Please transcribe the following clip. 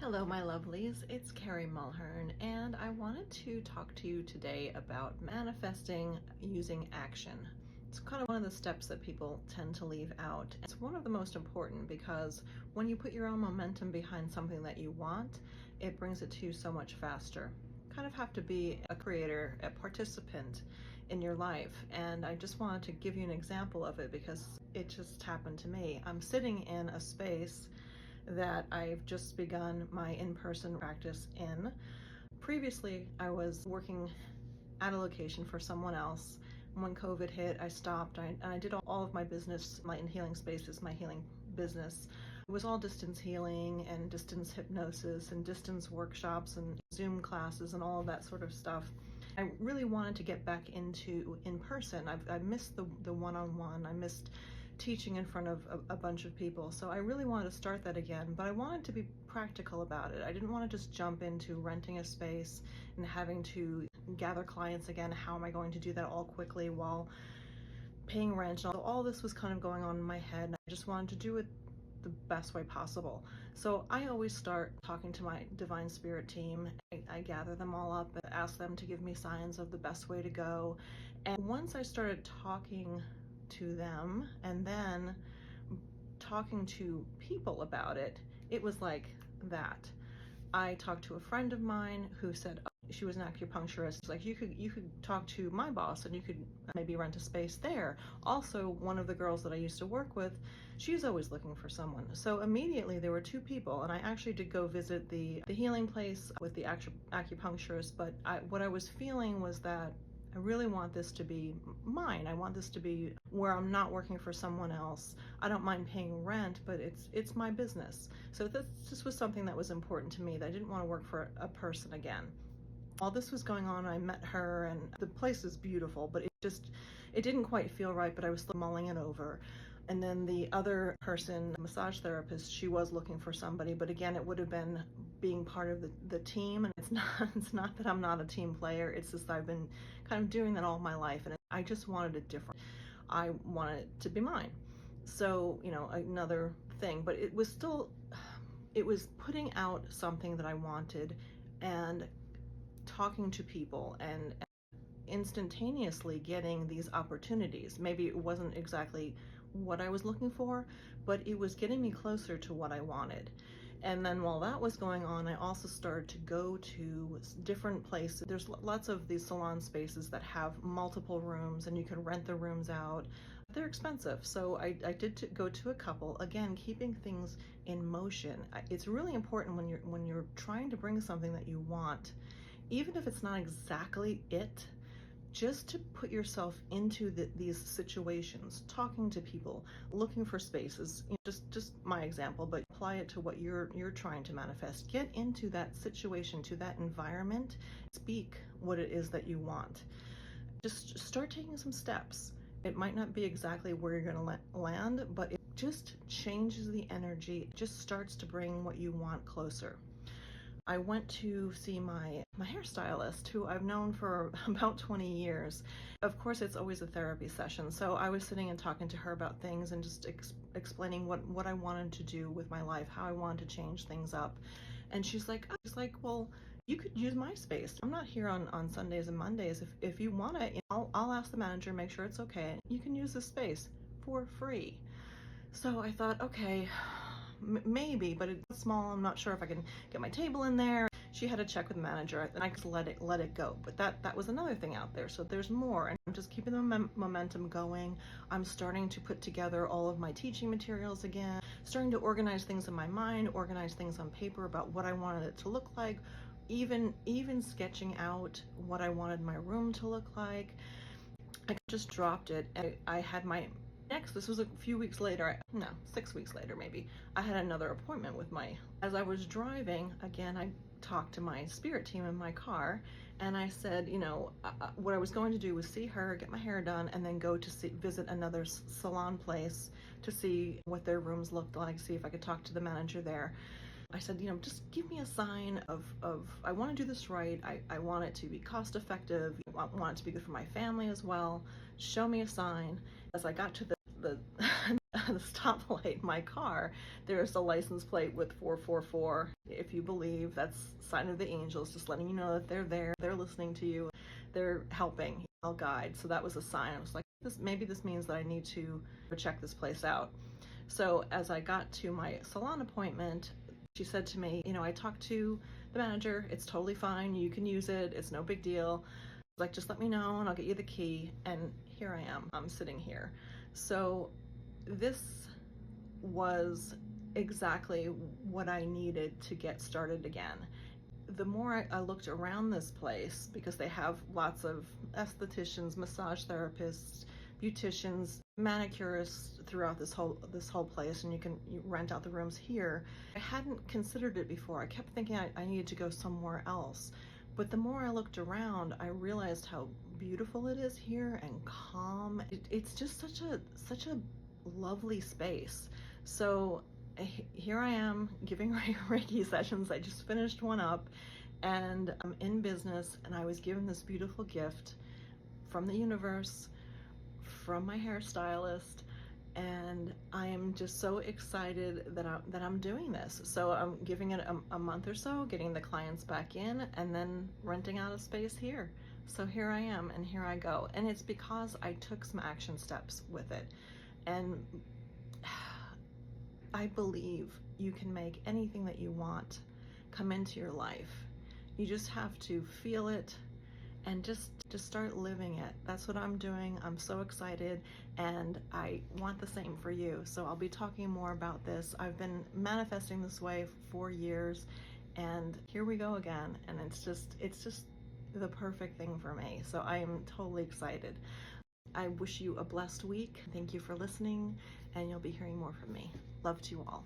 Hello, my lovelies. It's Carrie Mulhern, and I wanted to talk to you today about manifesting using action. It's kind of one of the steps that people tend to leave out. It's one of the most important because when you put your own momentum behind something that you want, it brings it to you so much faster. You kind of have to be a creator, a participant in your life, and I just wanted to give you an example of it because it just happened to me. I'm sitting in a space that I've just begun my in-person practice in. Previously, I was working at a location for someone else. When COVID hit, I stopped. I did all of my business, my in healing spaces, my healing business. It was all distance healing and distance hypnosis and distance workshops and Zoom classes and all of that sort of stuff. I really wanted to get back into in person. I missed the one-on-one. I missed teaching in front of a bunch of people. So I really wanted to start that again, but I wanted to be practical about it. I didn't want to just jump into renting a space and having to gather clients again. How am I going to do that all quickly while paying rent? So all this was kind of going on in my head, and I just wanted to do it the best way possible. So I always start talking to my divine spirit team. I gather them all up and ask them to give me signs of the best way to go. And once I started talking to them and then talking to people about it, it was like that. I talked to a friend of mine who said, oh, she was an acupuncturist. Like, you could talk to my boss and you could maybe rent a space there. Also, one of the girls that I used to work with, she's always looking for someone. So immediately there were two people, and I actually did go visit the healing place with the acupuncturist, but what I was feeling was that I really want this to be mine. I want this to be where I'm not working for someone else. I don't mind paying rent, but it's my business. So this was something that was important to me, that I didn't want to work for a person again. While this was going on, I met her, and the place is beautiful, but it didn't quite feel right, but I was still mulling it over. And then the other person, massage therapist, she was looking for somebody, but again, it would have been being part of the team. And it's not that I'm not a team player, it's just I've been kind of doing that all my life, and I just wanted it different. I wanted it to be mine. So, another thing, but it was putting out something that I wanted and talking to people and instantaneously getting these opportunities. Maybe it wasn't exactly what I was looking for, but it was getting me closer to what I wanted. And then while that was going on, I also started to go to different places. There's lots of these salon spaces that have multiple rooms, and you can rent the rooms out. They're expensive, so I did go to a couple. Again, keeping things in motion. It's really important when you're trying to bring something that you want, even if it's not exactly it, just to put yourself into these situations, talking to people, looking for spaces. Just my example, but apply it to what you're trying to manifest. Get into that situation, to that environment, speak what it is that you want. Just start taking some steps. It might not be exactly where you're going to land, but it just changes the energy. It just starts to bring what you want closer. I went to see my hairstylist, who I've known for about 20 years. Of course, it's always a therapy session, so I was sitting and talking to her about things and just explaining what I wanted to do with my life, how I wanted to change things up. And she's like, well, you could use my space. I'm not here on Sundays and Mondays. If you want to, I'll ask the manager, make sure it's okay. You can use this space for free. So I thought, okay, maybe, but it's small. I'm not sure if I can get my table in there. She had to check with the manager, and I just let it go. But that was another thing out there. So there's more, and I'm just keeping the momentum going. I'm starting to put together all of my teaching materials again, starting to organize things in my mind, organize things on paper about what I wanted it to look like, even sketching out what I wanted my room to look like. I just dropped it. I had my this was a few weeks later, no, 6 weeks later maybe, I had another appointment with as I was driving, again, I talked to my spirit team in my car, and I said, what I was going to do was see her, get my hair done, and then go to visit another salon place to see what their rooms looked like, see if I could talk to the manager there. I said, just give me a sign of I want to do this right. I want it to be cost effective. I want it to be good for my family as well. Show me a sign. As I got to the the stoplight in my car, there's a license plate with 444. If you believe, that's sign of the angels, just letting you know that they're there, they're listening to you, they're helping, I'll guide. So that was a sign. I was like, maybe this means that I need to check this place out. So as I got to my salon appointment, she said to me, I talked to the manager, it's totally fine, you can use it, it's no big deal. Like, just let me know and I'll get you the key. And here I am, I'm sitting here. So this was exactly what I needed to get started again. The more I looked around this place, because they have lots of estheticians, massage therapists, beauticians, manicurists throughout this whole place, and you rent out the rooms here. I hadn't considered it before. I kept thinking I needed to go somewhere else. But the more I looked around, I realized how beautiful it is here and calm. It's just such a lovely space. So here I am giving Reiki sessions. I just finished one up and I'm in business, and I was given this beautiful gift from the universe, from my hairstylist, and I am just so excited that I'm doing this. So I'm giving it a month or so, getting the clients back in, and then renting out a space here. So here I am, and here I go. And it's because I took some action steps with it. And I believe you can make anything that you want come into your life. You just have to feel it and just start living it. That's what I'm doing. I'm so excited, and I want the same for you. So I'll be talking more about this. I've been manifesting this way for 4 years, and here we go again. And it's just the perfect thing for me. So I am totally excited. I wish you a blessed week. Thank you for listening, and you'll be hearing more from me. Love to you all.